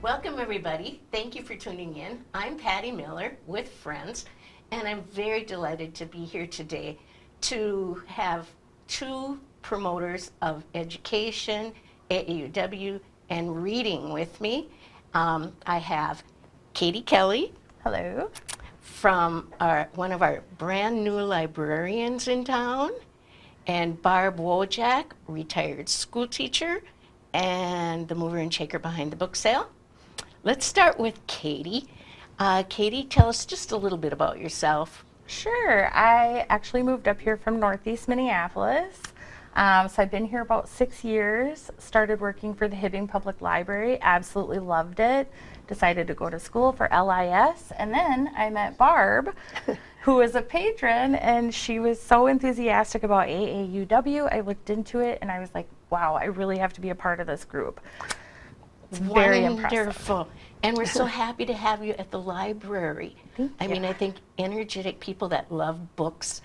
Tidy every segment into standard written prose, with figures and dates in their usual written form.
Welcome, everybody. Thank you for tuning in. I'm Patty Miller with friends, and I'm very delighted to be here today to have two promoters of education, AAUW, and reading with me. I have Katie Kelly. Hello. From one of our brand new librarians in town, and Barb Wojak, retired school teacher, and the mover and shaker behind the book sale. Let's start with Katie. Katie, tell us just a little bit about yourself. Sure. I actually moved up here from Northeast Minneapolis. So I've been here about 6 years, started working for the Hibbing Public Library, absolutely loved it, decided to go to school for LIS, and then I met Barb, who is a patron, and she was so enthusiastic about AAUW. I looked into it and I was like, wow, I really have to be a part of this group. It's very impressive. Wonderful. And we're so happy to have you at the library. Thank I you. mean, I think energetic people that love books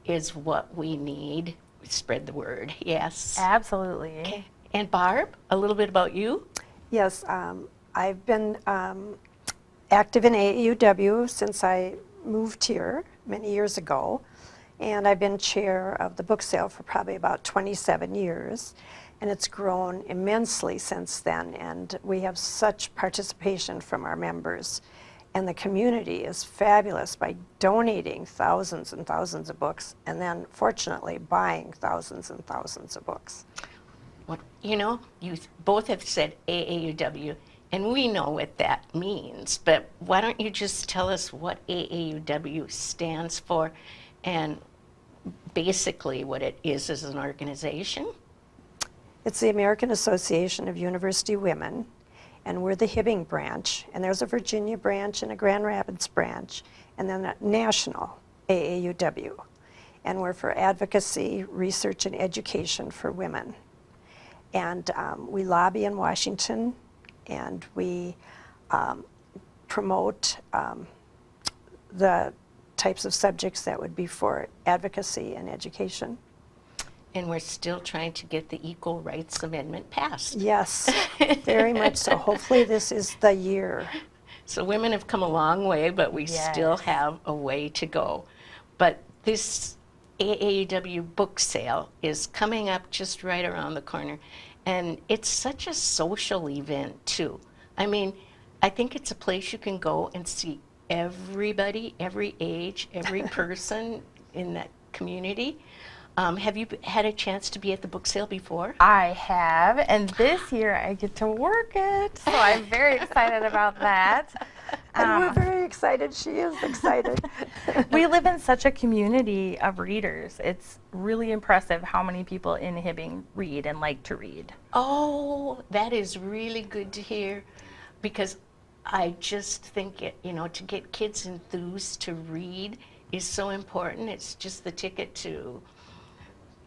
is what we need. Spread the word, yes. Absolutely. Okay. And Barb, a little bit about you? Yes, I've been active in AAUW since I moved here many years ago, and I've been chair of the book sale for probably about 27 years, and it's grown immensely since then, and we have such participation from our members. And the community is fabulous by donating thousands and thousands of books, and then fortunately buying thousands and thousands of books. Well, you know, you both have said AAUW, and we know what that means, but why don't you just tell us what AAUW stands for and basically what it is as an organization? It's the American Association of University Women, and we're the Hibbing branch, and there's a Virginia branch and a Grand Rapids branch, and then a national AAUW. And we're for advocacy, research, and education for women. And we lobby in Washington, and we promote the types of subjects that would be for advocacy and education. And we're still trying to get the Equal Rights Amendment passed. Yes, very much so. Hopefully this is the year. So women have come a long way, but we still Yes. have a way to go. But this AAUW book sale is coming up just right around the corner. And it's such a social event, too. I mean, I think it's a place you can go and see everybody, every age, every person in that community. Have you had a chance to be at the book sale before? I have, and this year I get to work it, so I'm very excited about that. And we're very excited. She is excited. We live in such a community of readers. It's really impressive how many people in Hibbing read and like to read. Oh, that is really good to hear, because I just think to get kids enthused to read is so important. It's just the ticket to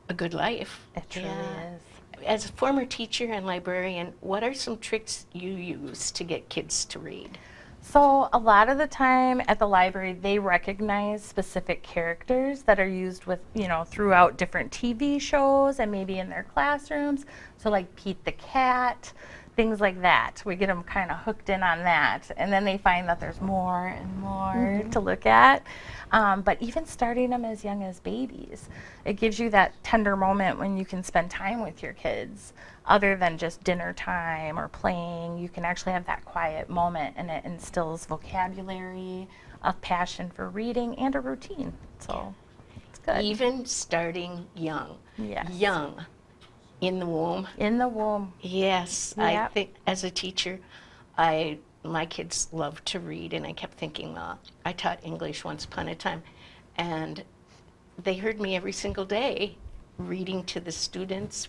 a good life. It truly is. As a former teacher and librarian, what are some tricks you use to get kids to read? So a lot of the time at the library, they recognize specific characters that are used with, throughout different TV shows and maybe in their classrooms. So like Pete the Cat, things like that. We get them kind of hooked in on that. And then they find that there's more and more to look at. But even starting them as young as babies, it gives you that tender moment when you can spend time with your kids other than just dinner time or playing. You can actually have that quiet moment, and it instills vocabulary, a passion for reading, and a routine. So it's good. Even starting young. Yes. Young. In the womb. In the womb. Yes. I Yep. think as a teacher, my kids love to read, and I kept thinking, I taught English once upon a time, and they heard me every single day reading to the students,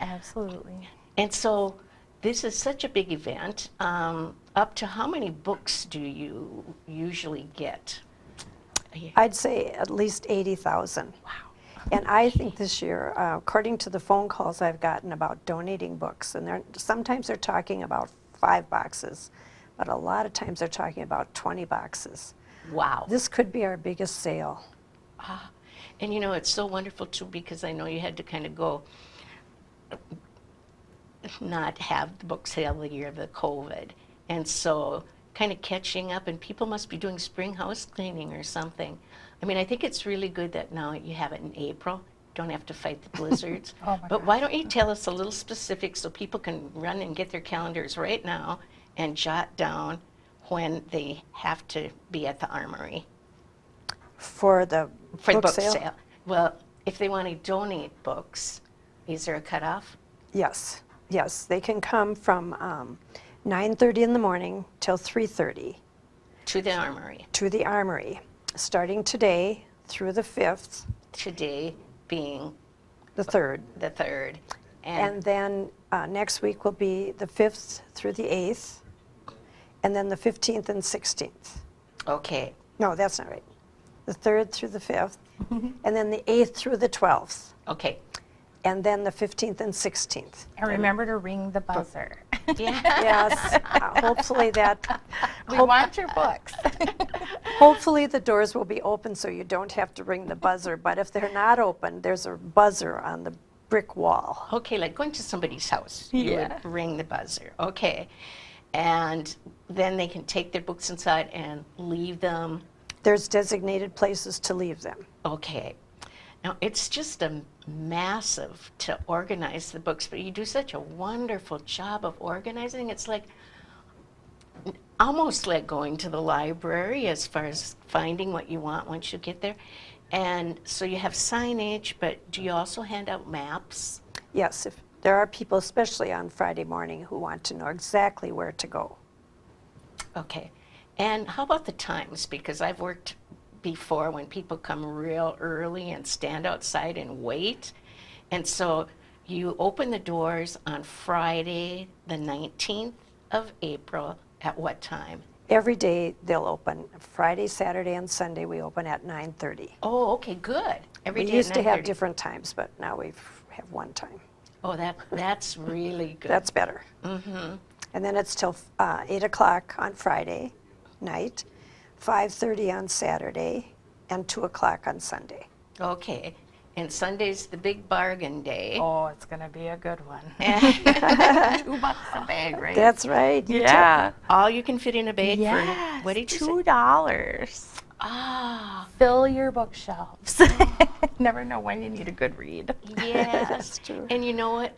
Absolutely. And so this is such a big event. Up to how many books do you usually get? I'd say at least 80,000. Wow. And I think this year, according to the phone calls I've gotten about donating books, and sometimes they're talking about 5 boxes, but a lot of times they're talking about 20 boxes. Wow. This could be our biggest sale. And it's so wonderful too, because I know you had to kind of go not have the book sale the year of the COVID. And so kind of catching up, and people must be doing spring house cleaning or something. I mean, I think it's really good that now you have it in April. Don't have to fight the blizzards. Oh my But why don't you tell us a little specific so people can run and get their calendars right now and jot down when they have to be at the armory For the for the book book sale? sale? Well, if they want to donate books, is there a cutoff? Yes, yes. They can come from 9:30 in the morning till 3:30 To the armory. to the Armory, starting today through the 5th, Today being the 3rd. the 3rd. And then next week will be the 5th through the 8th, and then the 15th and 16th. Okay. No, that's not right. The 3rd through the 5th, and then the 8th through the 12th, Okay. and then the 15th and 16th. And remember to ring the buzzer. Yeah. Yes, hopefully that, We want your books. hopefully the doors will be open so you don't have to ring the buzzer, but if they're not open, there's a buzzer on the brick wall. Okay, like going to somebody's house, you Yeah. would ring the buzzer. Okay. And then they can take their books inside and leave them. There's designated places to leave them. Okay. Now, it's just a massive to organize the books, but you do such a wonderful job of organizing. It's like almost like going to the library as far as finding what you want once you get there. And so you have signage, but do you also hand out maps? Yes, if there are people, especially on Friday morning, who want to know exactly where to go. Okay. And how about the times? Because I've worked before when people come real early and stand outside and wait. And so you open the doors on Friday, the 19th of April, at what time? Every day they'll open. Friday, Saturday, and Sunday we open at 9:30. Oh, okay, good. Every We day used at to have 9:30. different times, but now we have one time. Oh, that's really good. That's better. Mm-hmm. And then it's till 8 o'clock on Friday night, 5:30 on Saturday, and 2 o'clock on Sunday. Okay. And Sunday's the big bargain day. Oh, it's going to be a good one. And $2 a bag, right? That's right. you yeah. all you can fit in a bag Yes, for, what did you say? $2. Ah, Fill your bookshelves. Never know when you need a good read. yes. That's true. And you know what?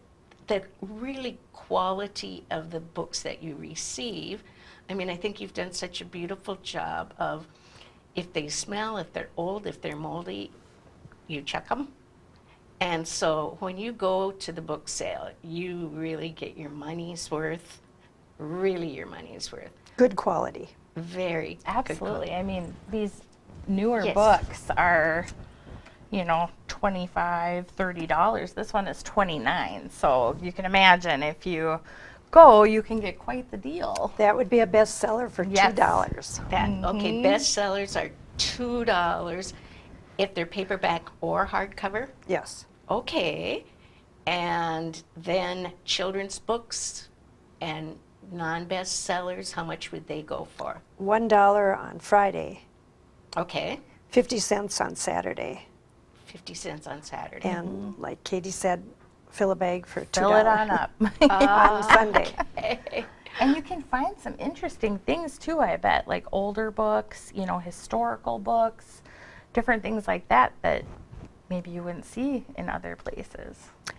The really quality of the books that you receive, I mean, I think you've done such a beautiful job of if they smell, if they're old, if they're moldy, you check them. And so when you go to the book sale, you really get your money's worth, really your money's worth. Good quality. Very good Absolutely. quality. I mean, these newer Yes. books are, $25, $30. This one is $29. So you can imagine if you go, you can get quite the deal. That would be a bestseller for Yes. $2. Okay, bestsellers are $2 if they're paperback or hardcover. Yes. Okay. And then children's books and non-bestsellers, how much would they go for? $1 on Friday, Okay, 50 cents on Saturday, 50 cents on Saturday. and like Katie said, fill a bag for $2 Fill it on up. on Sunday. Okay. And you can find some interesting things too, I bet, like older books, historical books, different things like that that maybe you wouldn't see in other places.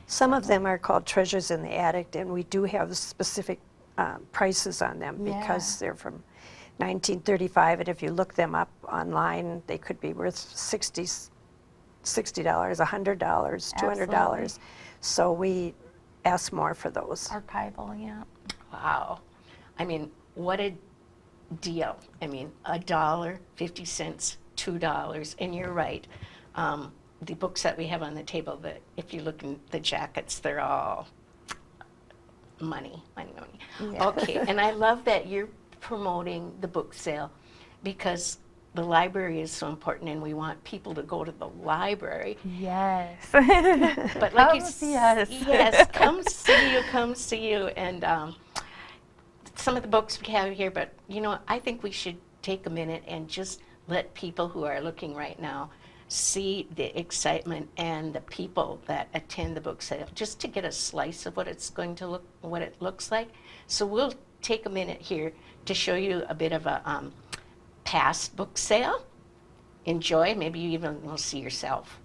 Some of them are called Treasures in the Attic, and we do have specific prices on them because they're from 1935, and if you look them up online, they could be worth $60, $100, $200. Absolutely. So we ask more for those. Archival, yeah. Wow. I mean, what a deal. I mean, $1, 50 cents, $2, and you're right. The books that we have on the table, that if you look in the jackets, they're all money. Yeah. Okay, and I love that you're promoting the book sale because the library is so important and we want people to go to the library. Yes. But like Come see us. Yes, come see you. And some of the books we have here, but I think we should take a minute and just let people who are looking right now see the excitement and the people that attend the book sale, just to get a slice of what what it looks like. So we'll take a minute here to show you a bit of a past book sale. Enjoy. Maybe you even will see yourself.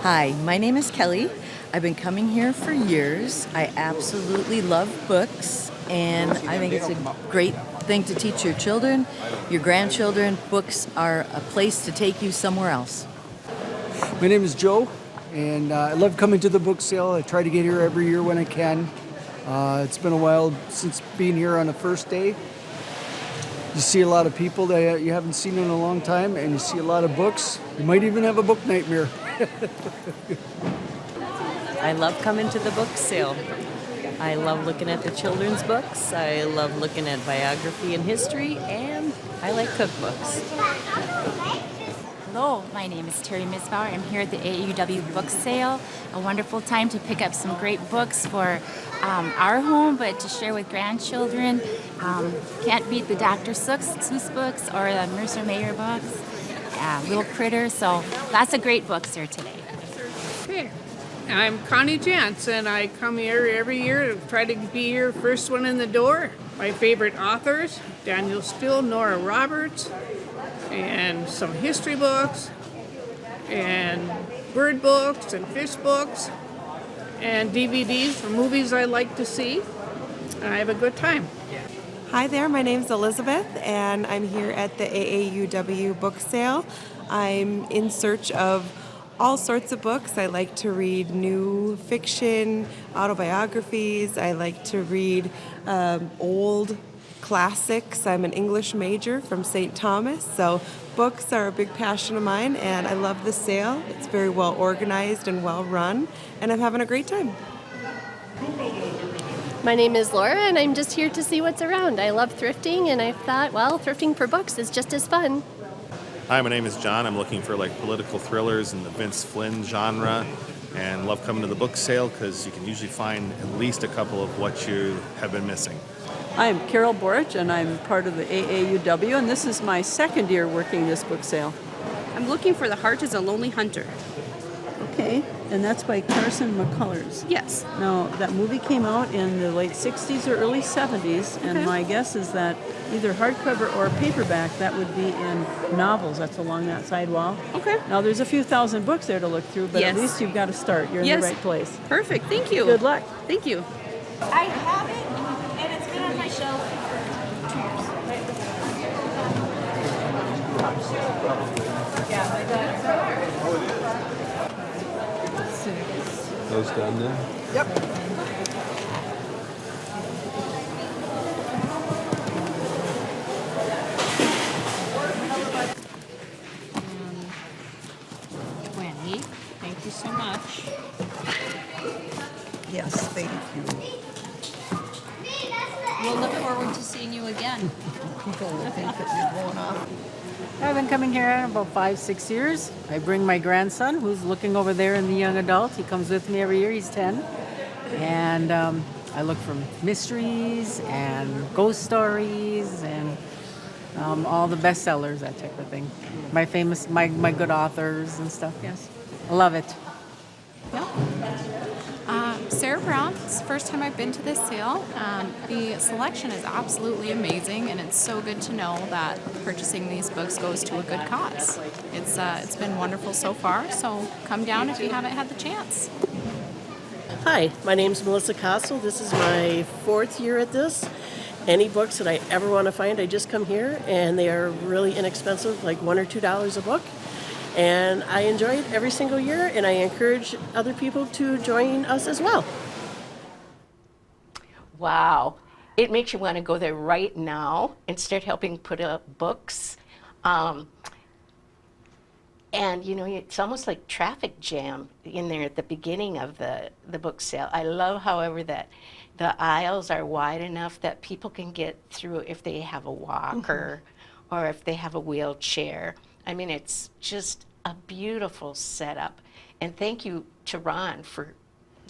Hi, my name is Kelly. I've been coming here for years. I absolutely love books, and I think it's a great thing to teach your children, your grandchildren. Books are a place to take you somewhere else. My name is Joe, and I love coming to the book sale. I try to get here every year when I can. It's been a while since being here on the first day. You see a lot of people that you haven't seen in a long time, and you see a lot of books. You might even have a book nightmare. I love coming to the book sale. I love looking at the children's books. I love looking at biography and history, and I like cookbooks. Hello, my name is Terry Misbauer. I'm here at the AAUW book sale. A wonderful time to pick up some great books for our home, but to share with grandchildren. Can't beat the Dr. Seuss books or the Mercer Mayer books. Little Critters, so lots of great books here today. Hey, I'm Connie Jantz, and I come here every year to try to be here first one in the door. My favorite authors, Daniel Steele, Nora Roberts, and some history books, and bird books, and fish books, and DVDs for movies I like to see, and I have a good time. Hi there, my name's Elizabeth, and I'm here at the AAUW book sale. I'm in search of all sorts of books. I like to read new fiction, autobiographies. I like to read old classics. I'm an English major from St. Thomas, so books are a big passion of mine, and I love the sale. It's very well organized and well run, and I'm having a great time. My name is Laura, and I'm just here to see what's around. I love thrifting, and I thought, well, thrifting for books is just as fun. Hi, my name is John. I'm looking for political thrillers in the Vince Flynn genre, and love coming to the book sale because you can usually find at least a couple of what you have been missing. I'm Carol Borich, and I'm part of the AAUW, and this is my second year working this book sale. I'm looking for The Heart is a Lonely Hunter. Okay, and that's by Carson McCullers. Yes. Now, that movie came out in the late 60s or early 70s, and my guess is that either hardcover or paperback, that would be in novels. That's along that side wall. Okay. Now, there's a few thousand books there to look through, but Yes. at least you've got to start. You're in Yes. the right place. Perfect. Thank you. Good luck. Thank you. I have it, and it's been on my shelf for 2 years. Those done then? Yep. Thank you so much. Yes, thank you. We'll look forward to seeing you again. People will think that you're going off. I've been coming here about 5, 6 years. I bring my grandson, who's looking over there in the young adult. He comes with me every year. He's 10. And I look for mysteries and ghost stories and all the bestsellers, that type of thing. My good authors and stuff, yes. I love it. Sarah Brown. It's the first time I've been to this sale. The selection is absolutely amazing, and it's so good to know that purchasing these books goes to a good cause. It's been wonderful so far, so come down if you haven't had the chance. Hi, my name's Melissa Castle. This is my 4th year at this. Any books that I ever want to find, I just come here, and they are really inexpensive, like $1 or $2 a book. And I enjoy it every single year, and I encourage other people to join us as well. Wow. It makes you want to go there right now and start helping put up books. And, you know, it's almost like traffic jam in there at the beginning of the book sale. I love, however, that the aisles are wide enough that people can get through if they have a walker or if they have a wheelchair. I mean, it's just a beautiful setup. And thank you to Ron for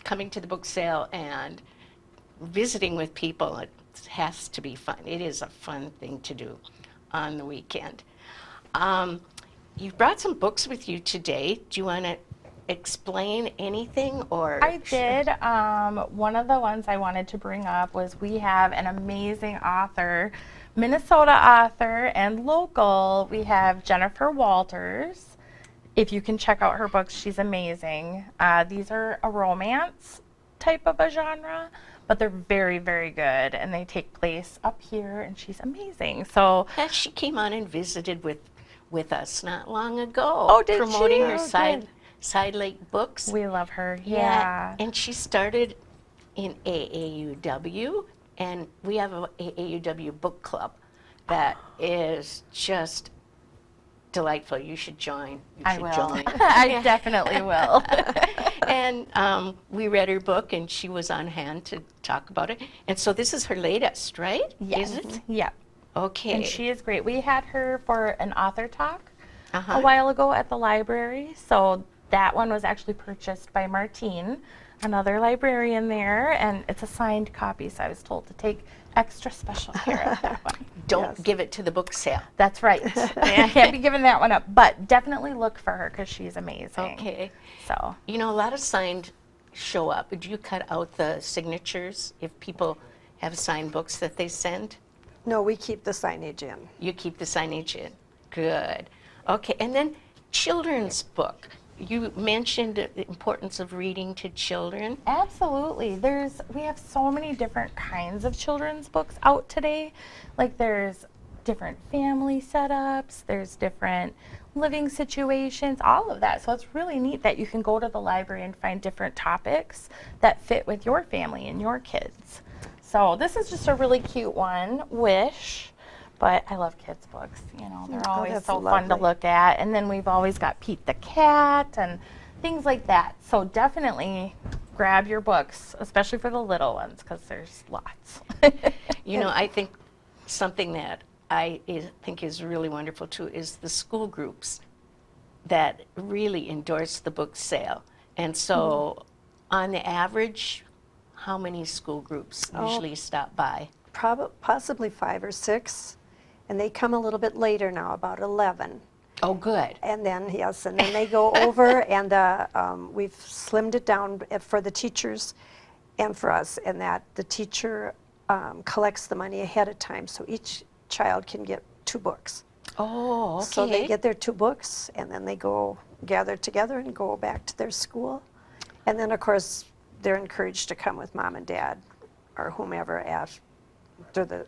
coming to the book sale and visiting with people. It has to be fun. It is a fun thing to do on the weekend. You brought some books with you today. Do you want to explain anything, or? I did. One of the ones I wanted to bring up was we have an amazing author, Minnesota author and local. We have Jennifer Walters. If you can check out her books, she's amazing. These are a romance type of a genre, but they're very, very good, and they take place up here, and she's amazing. So She came on and visited with us not long ago. Oh, did promoting she? her Oh, Side Lake Books. we love her. Yeah. And she started in AAUW, and we have a AAUW book club that is just delightful. You should join. I will. Join. I definitely will. And we read her book, and she was on hand to talk about it. And so this is her latest, right? Yes. Is it? Yep. Okay. And she is great. We had her for an author talk Uh-huh. a while ago at the library. So that one was actually purchased by Martine, another librarian there, and it's a signed copy, so I was told to take extra special care of that one. Don't give it to the book sale. That's right. I can't be giving that one up, but definitely look for her because she's amazing. Okay. So, You know, a lot of signed show up. Do you cut out the signatures if people have signed books that they send? No, we keep the signage in. You keep the signage in. Good. Okay, and then children's book. You mentioned the importance of reading to children. absolutely. We have so many different kinds of children's books out today. Like there's different family setups, there's different living situations, all of that. So it's really neat that you can go to the library and find different topics that fit with your family and your kids. So this is just a really cute one, Wish. But I love kids' books, you know, they're always that's so fun to lovely. look at. And then we've always got Pete the Cat and things like that. So definitely grab your books, especially for the little ones, because there's lots. You know, I think something that think is really wonderful too is the school groups that really endorse the book sale. And so on the average, how many school groups usually stop by? Possibly 5 or 6, and they come a little bit later now, about 11. Oh, good. And then, yes, and then they go over, and we've slimmed it down for the teachers and for us, and that the teacher collects the money ahead of time, so each child can get 2 books. Oh, okay. So they get their 2 books, and then they go gather together and go back to their school. And then, of course, they're encouraged to come with mom and dad or whomever after the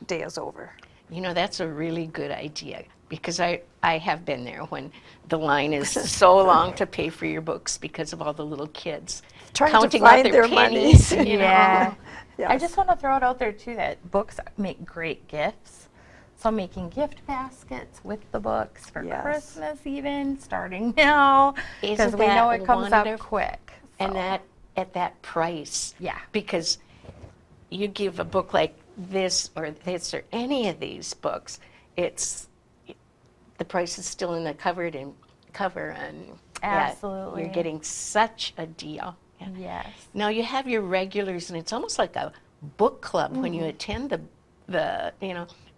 day is over. You know, that's a really good idea, because I have been there when the line is so long to pay for your books because of all the little kids Trying counting to find out their money. pennies. You know? Yeah. Yes. I just want to throw it out there too that books make great gifts. So making gift baskets with the books for Yes. Christmas even, starting now, because Isn't we know that it comes up wonderful? quick. And So, that at that price. Yeah. Because you give a book like this or any of these books, it's the price is still in the cover, and Absolutely. you're getting such a deal. Yeah. Yes. Now you have your regulars, and it's almost like a book club when you attend the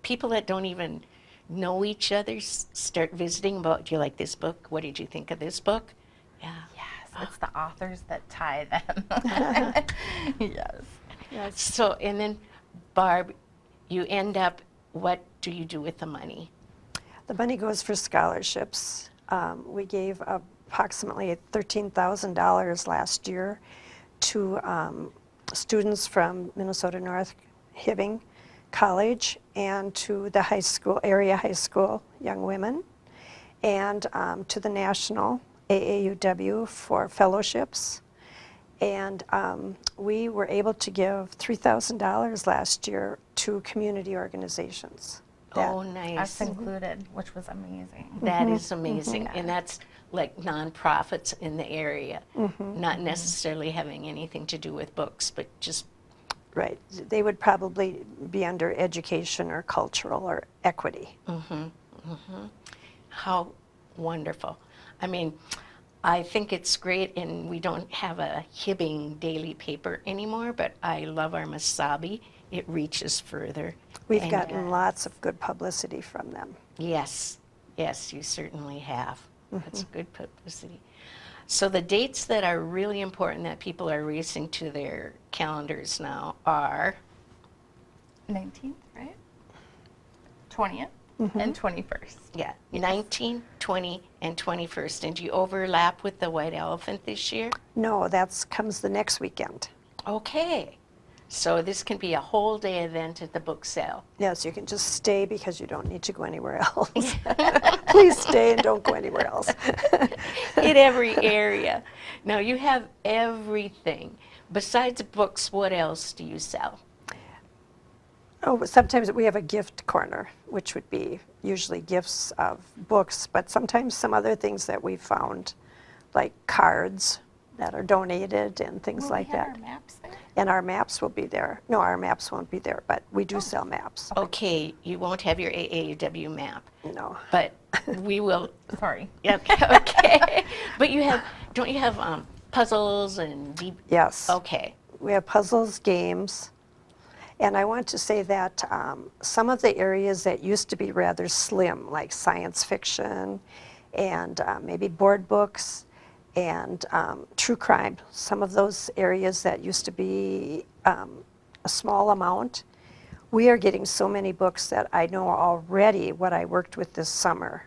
people that don't even know each other start visiting about, do you like this book? What did you think of this book? Yeah. Yes, it's the authors that tie them. Yes. Yes. So, and then Barb, you end up, what do you do with the money? The money goes for scholarships. We gave approximately $13,000 last year to students from Minnesota North Hibbing College and to the high school, area high school young women, and to the national AAUW for fellowships. And we were able to give $3,000 last year to community organizations. Oh, nice. Us included, which was amazing. That is amazing. And that's like nonprofits in the area, not necessarily having anything to do with books, but just. Right. They would probably be under education or cultural or equity. How wonderful. I mean, I think it's great, and we don't have a Hibbing daily paper anymore, but I love our Masabi. It reaches further. We've And, gotten lots of good publicity from them. Yes, yes, you certainly have. That's good publicity. So the dates that are really important that people are racing to their calendars now are 19th, right? 20th and 21st. yeah, 19, 20, and 21st. And do you overlap with the White Elephant this year? No, that comes the next weekend. Okay. So this can be a whole day event at the book sale. Yes, you can just stay because you don't need to go anywhere else. Please stay and don't go anywhere else. In every area. Now you have everything. Besides books, what else do you sell? Oh, sometimes we have a gift corner, which would be usually gifts of books, but sometimes some other things that we found, like cards that are donated and things like that. Our maps there? And our maps will be there. No, our maps won't be there, but we do sell maps. Okay, you won't have your AAUW map, No. but we will. Sorry. Okay. But don't you have puzzles and deep? Yes. Okay. We have puzzles, games, and I want to say that some of the areas that used to be rather slim, like science fiction and maybe board books and true crime, some of those areas that used to be a small amount, we are getting so many books that I know already what I worked with this summer.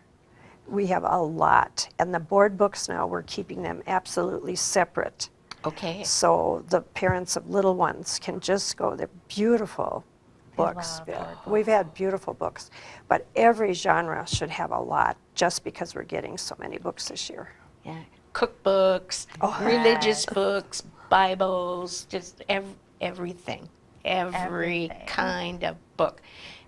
We have a lot, and the board books now, we're keeping them absolutely separate. Okay. So the parents of little ones can just go. They're beautiful books. love board We've had beautiful books, but every genre should have a lot just because we're getting so many books this year. Yeah. Cookbooks, religious books, Bibles, just everything. Every kind of book.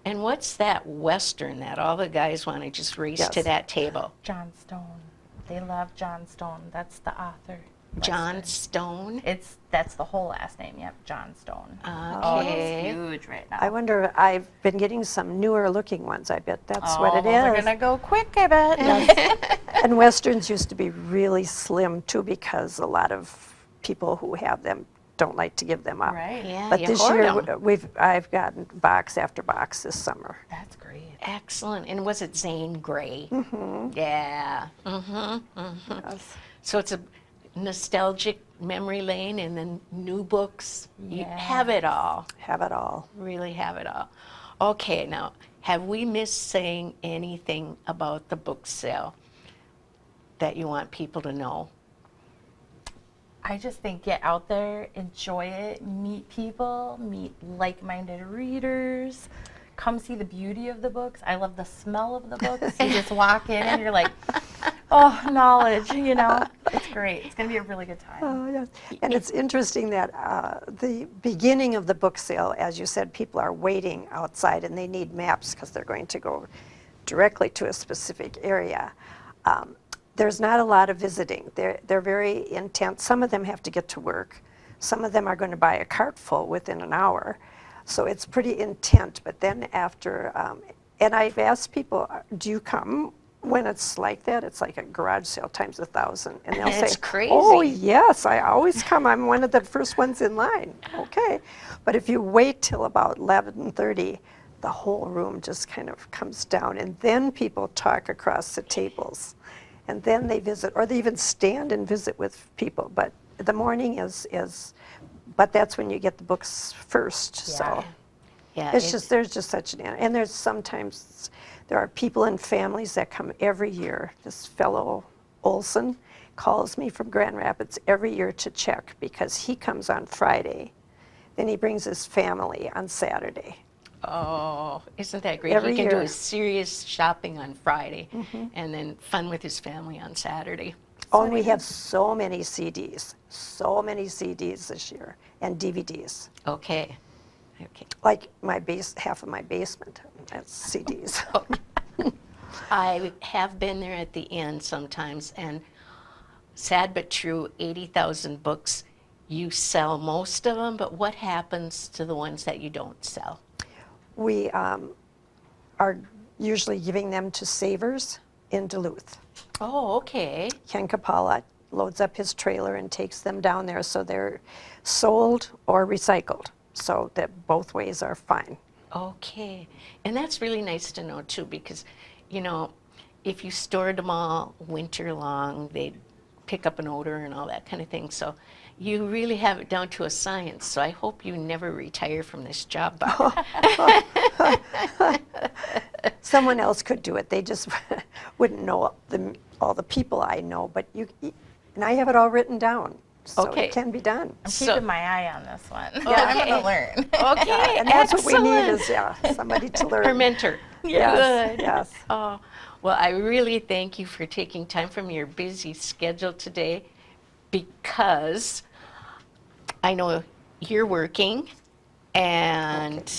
And what's that Western that all the guys want to just race to that table? John Stone. They love John Stone. That's the author. John Stone? That's the whole last name. Yep, John Stone. Okay. He's huge right now. I wonder, I've been getting some newer looking ones. I bet that's what it is. They're gonna go quick, I bet. And Westerns used to be really slim too because a lot of people who have them don't like to give them up. Right. Yeah, But you this hoard year 'em. I've gotten box after box this summer. That's great. Excellent. And was it Zane Grey? Yeah. Yes. So it's a nostalgic memory lane and then new books. You Yeah. have it all. Have it all. Really have it all. Okay, now, have we missed saying anything about the book sale that you want people to know? I just think get out there, enjoy it, meet people, meet like-minded readers, come see the beauty of the books. I love the smell of the books. You just walk in and you're like, oh, knowledge, you know. It's great. It's going to be a really good time. Oh, yes. And it's interesting that the beginning of the book sale, as you said, people are waiting outside and they need maps because they're going to go directly to a specific area. There's not a lot of visiting. They're very intense. Some of them have to get to work. Some of them are going to buy a cart full within an hour. So it's pretty intense. But then after, and I've asked people, do you come when it's like that, it's like a garage sale times 1,000. And they'll That's say, crazy. oh, yes, I always come. I'm one of the first ones in line. Okay. But if you wait till about 11:30, the whole room just kind of comes down. And then people talk across the tables. And then they visit, or they even stand and visit with people. But the morning but that's when you get the books first. So Yeah, there's just such and there are people and families that come every year. This fellow Olson calls me from Grand Rapids every year to check because he comes on Friday. Then he brings his family on Saturday. Oh, isn't that great? Every He can do year. his serious shopping on Friday and then fun with his family on Saturday. Oh, and we have so many CDs this year, and DVDs. Okay. Like half of my basement, that's CDs. I have been there at the end sometimes, and sad but true, 80,000 books. You sell most of them, but what happens to the ones that you don't sell? We are usually giving them to Savers in Duluth. Oh, okay. Ken Kapala loads up his trailer and takes them down there, so they're sold or recycled, so that both ways are fine. Okay. And that's really nice to know, too, because, you know, if you stored them all winter long, they'd pick up an odor and all that kind of thing. So you really have it down to a science. So I hope you never retire from this job, Bob. Someone else could do it. They just wouldn't know all the people I know, but and I have it all written down, so Okay. it can be done. I'm keeping my eye on this one. Yeah. I'm going to learn. Okay, And that's what we need excellent. is somebody to learn. Her mentor. Yes, Good. yes. Oh, well, I really thank you for taking time from your busy schedule today, because I know you're working and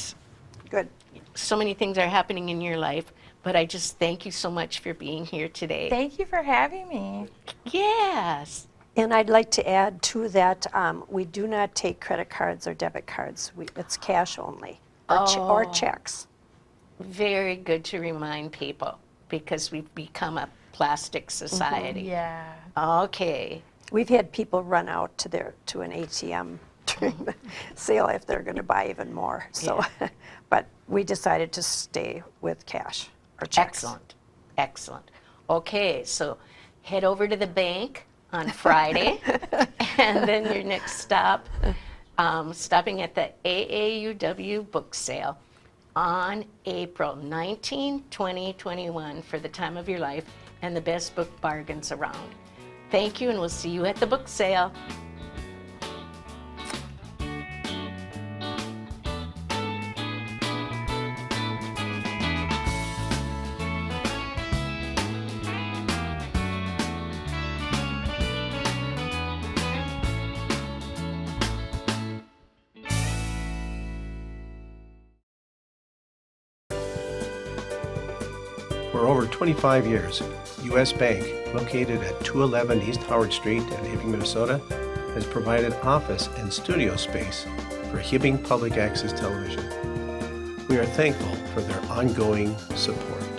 Good. so many things are happening in your life, but I just thank you so much for being here today. Thank you for having me. Yes. And I'd like to add to that, we do not take credit cards or debit cards. It's cash only, or checks. Very good to remind people, because we've become a plastic society. Yeah. Okay. We've had people run out to an ATM during the sale if they're going to buy even more. So, but we decided to stay with cash or checks. Excellent. Excellent. Okay, so head over to the bank on Friday, and then your next stop, stopping at the AAUW book sale on April 19, 20, 21 for the time of your life and the best book bargains around. Thank you, and we'll see you at the book sale. For over 25 years, U.S. Bank, located at 211 East Howard Street in Hibbing, Minnesota, has provided office and studio space for Hibbing Public Access Television. We are thankful for their ongoing support.